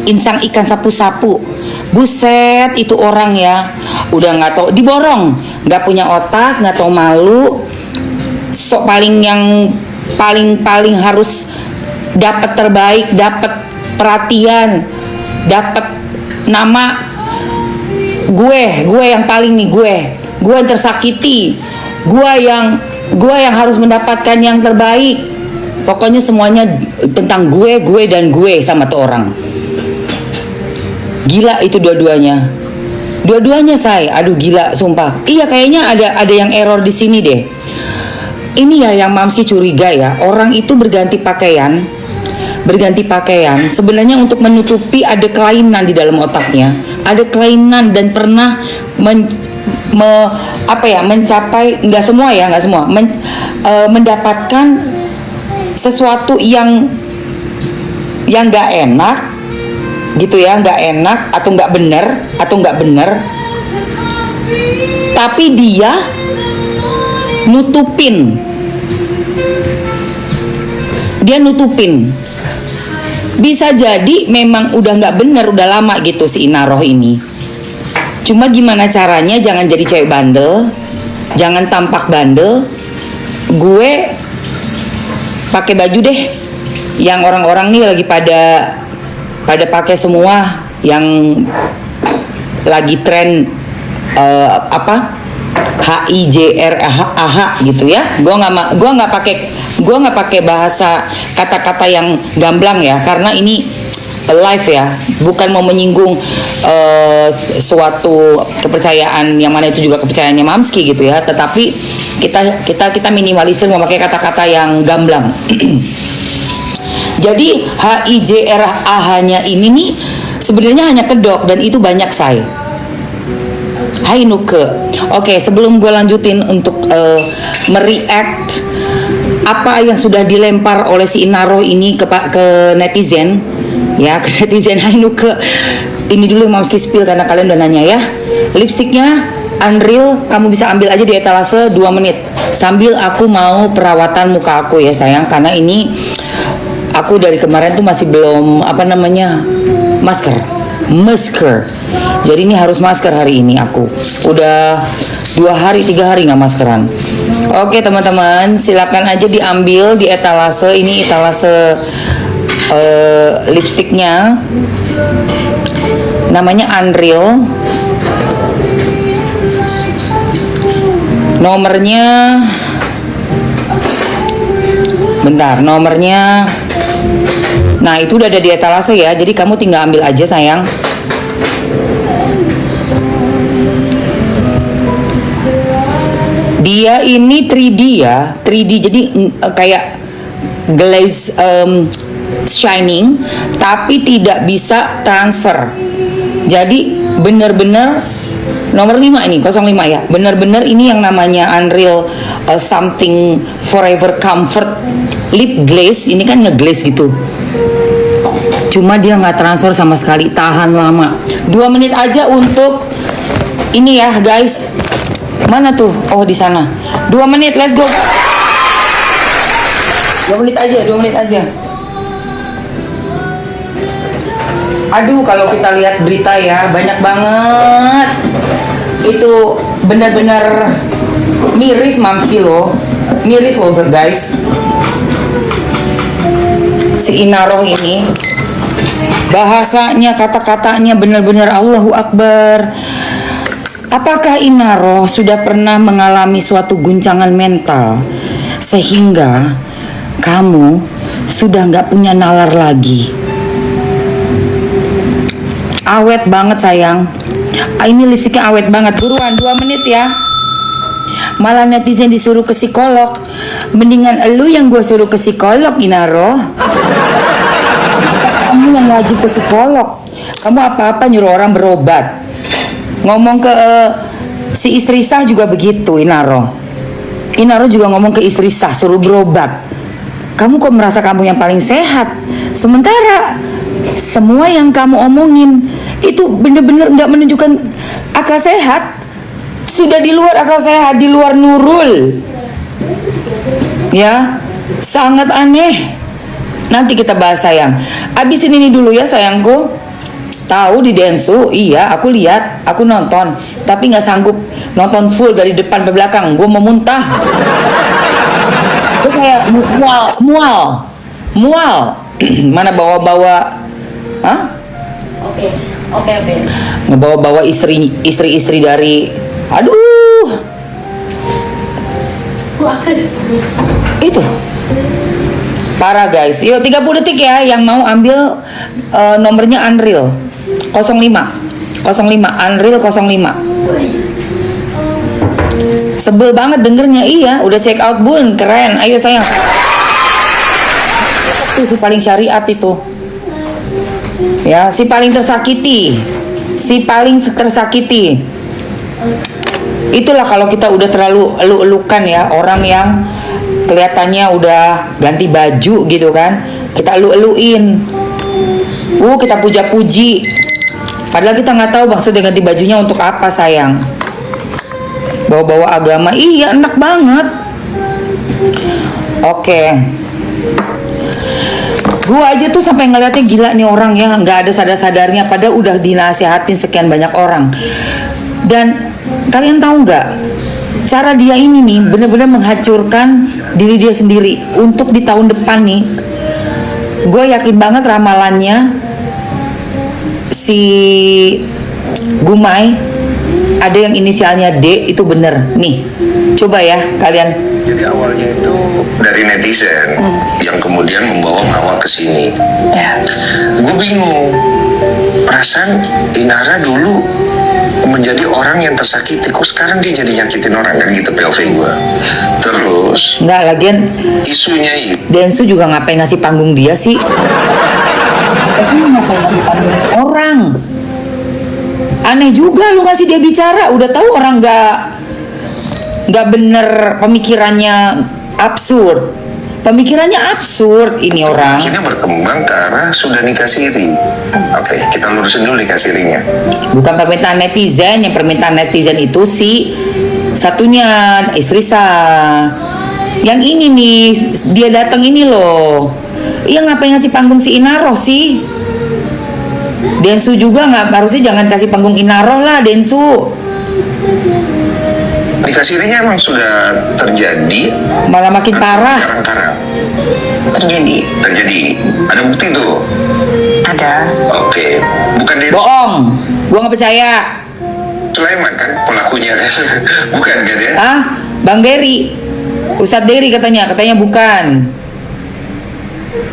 insang ikan sapu-sapu. Buset, itu orang ya udah nggak tahu diborong, nggak punya otak, nggak tahu malu, sok paling yang paling harus dapat terbaik, dapat perhatian, dapat nama. Gue yang paling nih, gue yang tersakiti, gue yang harus mendapatkan yang terbaik. Pokoknya semuanya tentang gue dan gue sama tuh orang. Gila itu dua-duanya saya, aduh gila sumpah. Iya kayaknya ada yang error di sini deh. Ini ya yang Mamski curiga ya, orang itu berganti pakaian sebenarnya untuk menutupi ada kelainan di dalam otaknya, ada kelainan dan pernah mencapai, nggak semua, mendapatkan sesuatu yang nggak enak gitu ya, nggak enak atau nggak bener, tapi dia nutupin. Bisa jadi memang udah nggak bener, udah lama gitu si Inaroh ini. Cuma gimana caranya jangan jadi cewek bandel, jangan tampak bandel. Gue pakai baju deh yang orang-orang nih lagi pada pakai semua, yang lagi tren HIJRAH gitu ya. Gua nggak pakai bahasa kata-kata yang gamblang ya, karena ini live ya, bukan mau menyinggung suatu kepercayaan yang mana itu juga kepercayaannya Mamski gitu ya, tetapi kita minimalisir memakai kata-kata yang gamblang. Jadi HIJRAH-nya ini nih sebenarnya hanya kedok, dan itu banyak saya. Hai Nuke. Oke, sebelum gue lanjutin untuk mereact apa yang sudah dilempar oleh si Inaroh ini ke netizen ya, ke netizen. Hai Nuke, ini dulu Mamski spill karena kalian udah nanya ya. Lipstiknya Unreal, kamu bisa ambil aja di etalase 2 menit sambil aku mau perawatan muka aku ya sayang, karena ini aku dari kemarin tuh masih belum masker. Jadi ini harus masker hari ini. Aku udah 3 hari nggak maskeran. Oke teman-teman, silakan aja diambil di etalase. Ini etalase lipstiknya, namanya Unreal. Nomornya, nomornya. Nah itu udah ada di etalase ya, jadi kamu tinggal ambil aja sayang. Dia ini 3D ya, 3D, jadi kayak glaze shining, tapi tidak bisa transfer. Jadi bener-bener nomor 5 ini, 05 ya, bener-bener ini yang namanya Unreal something forever comfort lip glaze. Ini kan ngeglaze gitu, cuma dia nggak transfer sama sekali, tahan lama. 2 menit aja untuk ini ya guys. Mana tuh? Oh di sana. 2 menit, let's go. 2 menit aja. Aduh, kalau kita lihat berita ya, banyak banget. Itu benar-benar miris Mamski loh. Miris loh guys. Si Inaroh ini bahasanya, kata-katanya benar-benar Allahu Akbar. Apakah Inaroh sudah pernah mengalami suatu guncangan mental sehingga kamu sudah nggak punya nalar lagi? Awet banget sayang. Ini lipstiknya awet banget. Buruan 2 menit ya. Malah netizen disuruh ke psikolog. Mendingan elu yang gue suruh ke psikolog, Inaroh. Kamu yang wajib ke psikolog. Kamu apa-apa nyuruh orang berobat. Ngomong ke si istri sah juga begitu, Inaroh juga ngomong ke istri sah, suruh berobat. Kamu kok merasa kamu yang paling sehat, sementara semua yang kamu omongin itu bener-bener gak menunjukkan akal sehat. Sudah di luar akal sehat, di luar nurul ya, sangat aneh. Nanti kita bahas sayang. Abisin ini dulu ya sayangku. Tahu di Densu, iya aku lihat, aku nonton, tapi nggak sanggup nonton full dari depan ke belakang. Gue mau muntah. Gue kayak mual. Mana bawa-bawa, Oke. ngebawa-bawa istri dari, aduh, Akses. itu. Parah guys. Yuk 30 detik ya yang mau ambil nomornya Unreal 05 Unreal 05. Sebel banget dengernya. Iya, udah check out Bun, keren. Ayo sayang. Itu si paling syariat itu. Ya, si paling tersakiti. Itulah kalau kita udah terlalu elu-elukan ya, orang yang kelihatannya udah ganti baju gitu kan, kita elu-eluin, kita puja-puji, padahal kita nggak tahu maksudnya ganti bajunya untuk apa sayang. Bawa-bawa agama, iya enak banget. Oke. Gua aja tuh sampai ngeliatnya gila nih orang ya, nggak ada sadar-sadarnya, padahal udah dinasihatin sekian banyak orang. Dan kalian tahu nggak, cara dia ini nih benar-benar menghancurkan diri dia sendiri. Untuk di tahun depan nih, gue yakin banget ramalannya si Gumai ada yang inisialnya D itu bener nih. Coba ya kalian. Jadi awalnya itu dari netizen yang kemudian membawa Mawar ke sini. Gue bingung. Perasaan Inara dulu menjadi orang yang tersakiti, kok sekarang dia jadi nyakitin orang, kan gitu POV gue. Terus Nggak, lagian isunya itu Densu juga ngapain ngasih panggung dia sih? Tapi ngapain ngasih panggung orang? Aneh juga lu ngasih dia bicara, udah tahu orang nggak bener, pemikirannya absurd. Pemikirannya absurd ini orang. akhirnya berkembang ke arah sudah nikah siri. Oke, kita lurusin dulu nikah sirinya. Bukan permintaan netizen, yang permintaan netizen itu si satunya istri sah. Yang ini nih, dia datang ini loh. Iya, ngapain ngasih panggung si Inaroh sih? Densu juga nggak, harusnya jangan kasih panggung Inaroh lah Densu. Nikah sirinya emang sudah terjadi, Malah makin parah. karang-karang Terjadi. ada bukti tuh. Ada. Oke, bukan dari Bohong, gua nggak percaya. Sulaiman kan pelakunya. Bukan kan ya? Ah, Bang Dery, Ustadz Dery katanya bukan.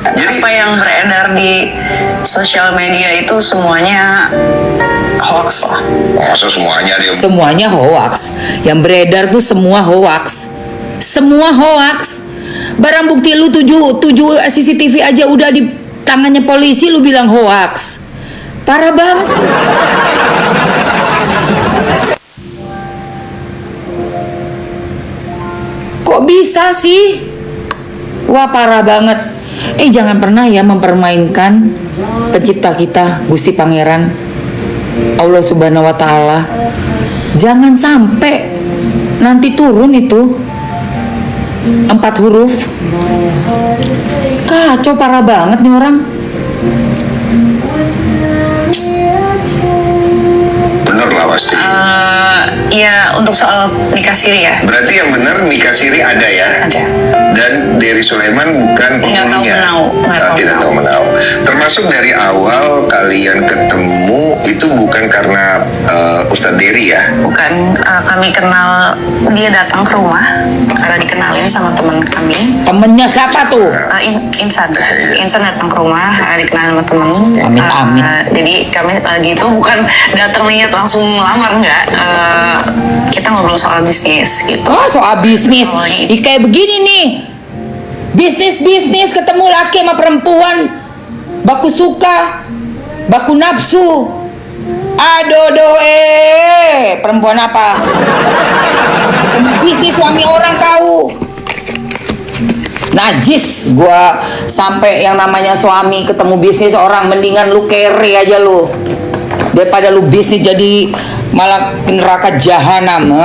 Jadi Apa yang beredar di sosial media itu semuanya hoax lah. masa semuanya dia Semuanya hoax. Yang beredar tuh semua hoax. Semua hoax. Barang bukti lu 7 CCTV aja udah di tangannya polisi, lu bilang hoax. Parah banget. Kok bisa sih? Wah, parah banget. Jangan pernah ya mempermainkan pencipta kita, Gusti Pangeran Allah Subhanahu wa Ta'ala. Jangan sampai nanti turun itu 4 huruf. Kacau, parah banget nih orang. bener lah pasti. Ya untuk soal nikah siri ya. Berarti yang benar nikah siri ada ya? Ada. Dan Dery Sulaiman bukan penghulunya. Tidak tahu menau. Termasuk dari awal kalian ketemu itu bukan karena Ustadz Dery ya? Bukan, kami kenal, dia datang ke rumah karena dikenalin sama teman kami. Temennya siapa tuh? Insan datang ke rumah, dikenalin sama temen. Amin. Jadi kami lagi itu bukan datang niat langsung lamar, enggak. Kita ngobrol soal bisnis gitu. Oh, soal bisnis. Kayak begini nih. Bisnis ketemu laki sama perempuan, baku suka, baku nafsu. Aduh, perempuan apa? Bisnis suami orang tahu. Najis gua sampai yang namanya suami ketemu bisnis orang, mendingan lu kere aja lu. Daripada lu bisnis jadi malah neraka jahanam.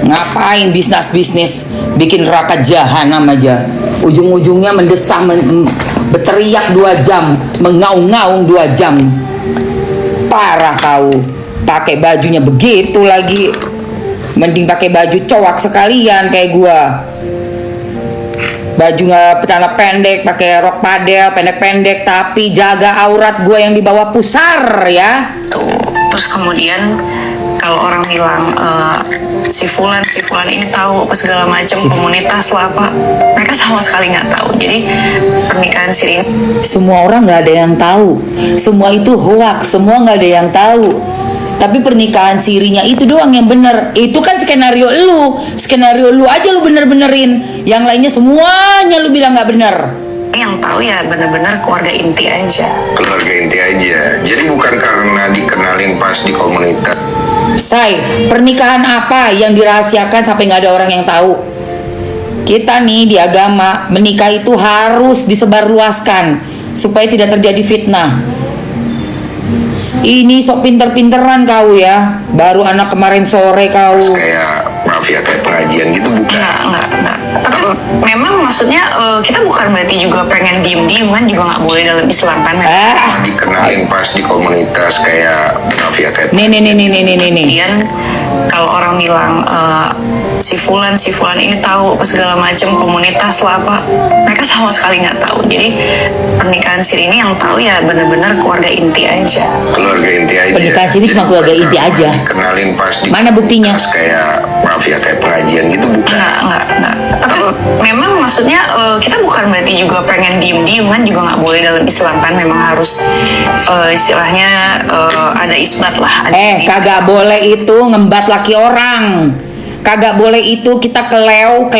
Ngapain bisnis bikin neraka jahanam aja, ujung-ujungnya mendesah berteriak 2 jam, mengaung-ngaung 2 jam. Parah kau, pakai bajunya begitu lagi. Mending pakai baju cowok sekalian kayak gua. Baju nggak celana pendek, pakai rok padel pendek-pendek, tapi jaga aurat gua yang di bawah pusar ya. Tuh. Terus kemudian kalau orang bilang si fulan ini tahu apa segala macam komunitas lah apa, mereka sama sekali nggak tahu. Jadi pernikahan siri Semua orang nggak ada yang tahu, semua itu hoax, semua nggak ada yang tahu. Tapi pernikahan sirinya itu doang yang bener. Itu kan skenario lu aja lu bener-benerin. Yang lainnya semuanya lu bilang nggak bener. yang tahu ya benar-benar keluarga inti aja. Keluarga inti aja. Jadi bukan karena dikenalin pas di komunitas. Say, pernikahan apa yang dirahasiakan sampai nggak ada orang yang tahu? Kita nih di agama, menikah itu harus disebarluaskan supaya tidak terjadi fitnah. Ini sok pinter-pinteran kau ya. Baru anak kemarin sore kau. Kayak maaf ya, kayak pengajian gitu bukan? Enggak. Tapi memang maksudnya kita bukan berarti juga pengen diem-diem kan, juga nggak boleh dalam Islam kan. Dikenalin pas di komunitas kayak maaf ya, kayak Nih. Kemudian kalau orang bilang si fulan ini tahu apa segala macam komunitas lah apa, mereka sama sekali nggak tahu. Jadi pernikahan siri ini yang tahu ya benar-benar keluarga inti aja. keluarga inti aja. Pernikahan siri cuma keluarga inti aja. Dikenalin pas di Mana buktinya? komunitas kayak maaf ya, kayak pengajian gitu bukan? Enggak. Tapi memang maksudnya kita bukan berarti juga pengen diem-diem kan, juga nggak boleh dalam Islam kan. Memang harus istilahnya ada isbat lah. Kagak boleh itu ngembat laki orang. Kagak boleh itu kita keleo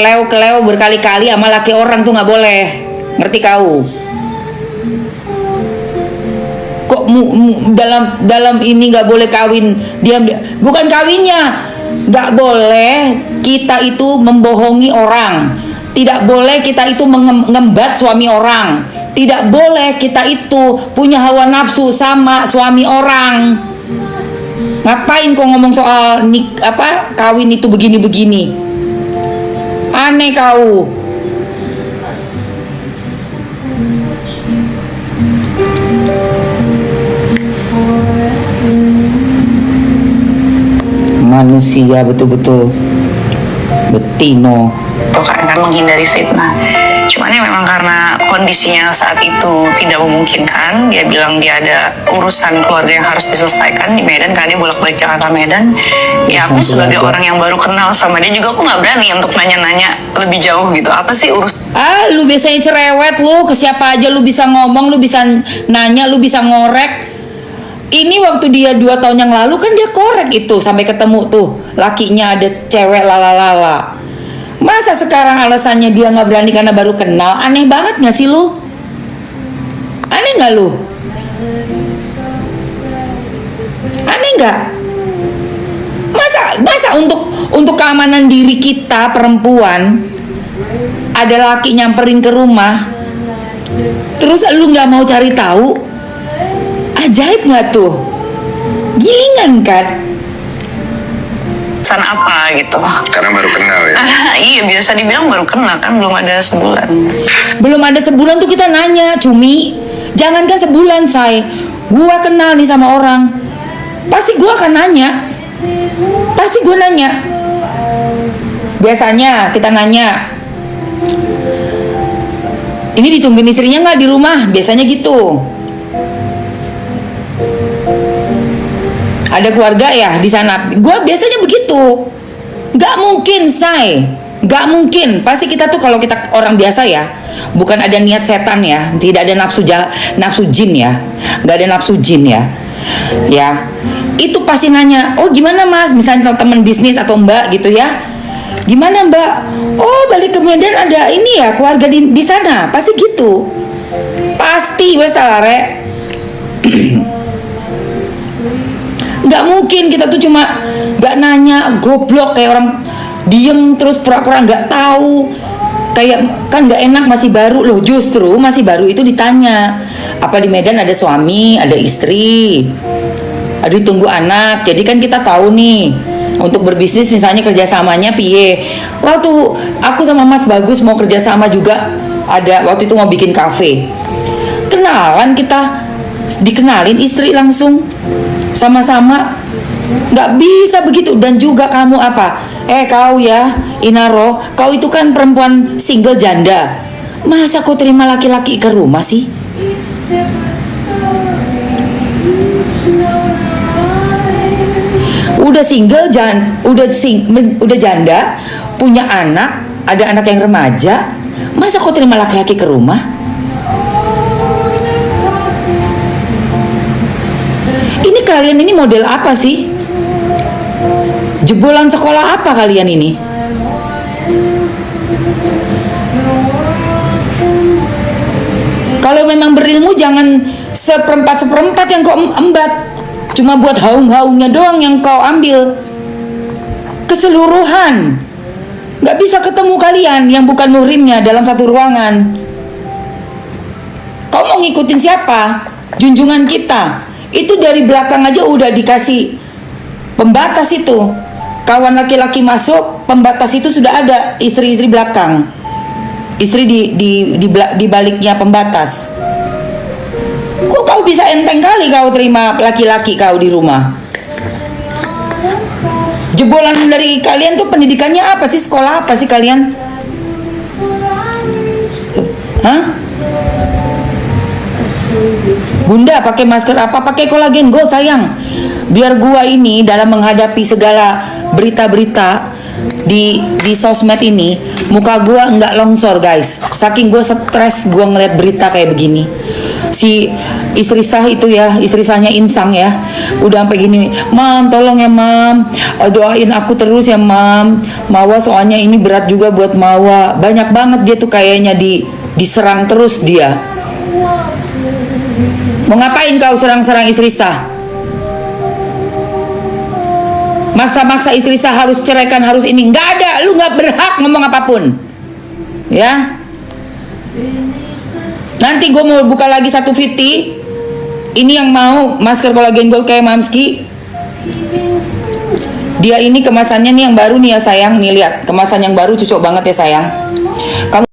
berkali-kali sama laki orang tuh nggak boleh. Ngerti kau? Kok dalam ini nggak boleh kawin diam, bukan kawinnya. Nggak boleh kita itu membohongi orang. Tidak boleh kita itu mengembat suami orang. Tidak boleh kita itu punya hawa nafsu sama suami orang. Ngapain kau ngomong soal kawin itu begini-begini? Aneh kau. Manusia betul-betul betino. Tuh kan menghindari fitnah. Cuman ya memang karena kondisinya saat itu tidak memungkinkan. Dia bilang dia ada urusan keluarga yang harus diselesaikan di Medan, karena dia bolak-balik Jakarta Medan. Ya aku sebagai orang yang baru kenal sama dia juga, aku nggak berani untuk nanya-nanya lebih jauh gitu. Apa sih Lu biasanya cerewet lu, ke siapa aja lu bisa ngomong, lu bisa nanya, lu bisa ngorek. Ini waktu dia 2 tahun yang lalu kan dia korek itu sampai ketemu tuh lakinya ada cewek lala. Masa sekarang alasannya dia nggak berani karena baru kenal? Aneh banget nggak sih lu? Aneh nggak lu? Aneh nggak? Masa untuk keamanan diri kita perempuan ada laki nyamperin ke rumah, terus lu nggak mau cari tahu? Ajaib nggak tuh? Gilingan kan? urusan apa gitu? Karena baru kenal ya. Iya, biasa dibilang baru kenal kan, belum ada sebulan. Belum ada sebulan tuh kita nanya, Cumi. Jangankan sebulan, say. Gua kenal nih sama orang, pasti gua akan nanya. Pasti gua nanya. Biasanya kita nanya, ini ditungguin istrinya nggak di rumah? Biasanya gitu. Ada keluarga ya di sana. Gua biasanya begitu. Gak mungkin, say. Gak mungkin. Pasti kita tuh kalau kita orang biasa ya, bukan ada niat setan ya, tidak ada nafsu jin ya, gak ada nafsu jin ya. Ya, itu pasti nanya, oh gimana mas? Misalnya teman bisnis atau mbak gitu ya. Gimana mbak? Oh balik ke Medan ada ini ya, keluarga di sana. Pasti gitu. Pasti wes talare. Nggak mungkin kita tuh cuma nggak nanya, goblok kayak orang diem terus pura-pura nggak tahu, kayak kan nggak enak, masih baru loh. Justru masih baru itu ditanya, apa di Medan ada suami, ada istri, ada ditunggu anak. Jadi kan kita tahu nih untuk berbisnis misalnya kerjasamanya piye. Waktu aku sama Mas Bagus mau kerjasama juga, ada waktu itu mau bikin kafe. kenalan kita, dikenalin istri langsung sama-sama. Nggak bisa begitu. Dan juga kamu apa? Kau ya Inaro, kau itu kan perempuan single janda, masa kau terima laki-laki ke rumah sih? Udah single, udah janda, punya anak, ada anak yang remaja, masa kau terima laki-laki ke rumah? Ini kalian ini model apa sih? Jebolan sekolah apa kalian ini? Kalau memang berilmu jangan seperempat yang kau embat. Cuma buat haung-haungnya doang yang kau ambil. Keseluruhan. Gak bisa ketemu kalian yang bukan muhrimnya dalam satu ruangan. Kau mau ngikutin siapa? Junjungan kita. Itu dari belakang aja udah dikasih pembatas itu. Kawan laki-laki masuk, pembatas itu sudah ada istri-istri belakang. Istri di baliknya pembatas. Kok kau bisa enteng kali kau terima laki-laki kau di rumah? Jebolan dari kalian tuh pendidikannya apa sih? Sekolah apa sih kalian? Hah? Bunda pakai masker apa? Pakai kolagen gold sayang. Biar gua ini dalam menghadapi segala berita-berita di sosmed ini, muka gua nggak longsor guys. Saking gua stres gua ngeliat berita kayak begini. Si istri sah itu ya, istri sahnya Insang ya, udah sampai gini, Mam tolong ya Mam, doain aku terus ya Mam, Mawa soalnya ini berat juga buat Mawa. Banyak banget dia tuh kayaknya diserang terus dia. Mau ngapain kau serang-serang istri sah? Maksa-maksa istri sah harus ceraikan, harus ini. Nggak ada, lu nggak berhak ngomong apapun. Ya. Nanti gue mau buka lagi satu VT. Ini yang mau masker kolagen gold kayak Mamski. Dia ini kemasannya nih yang baru nih ya sayang. Nih lihat, kemasan yang baru cocok banget ya sayang. Kamu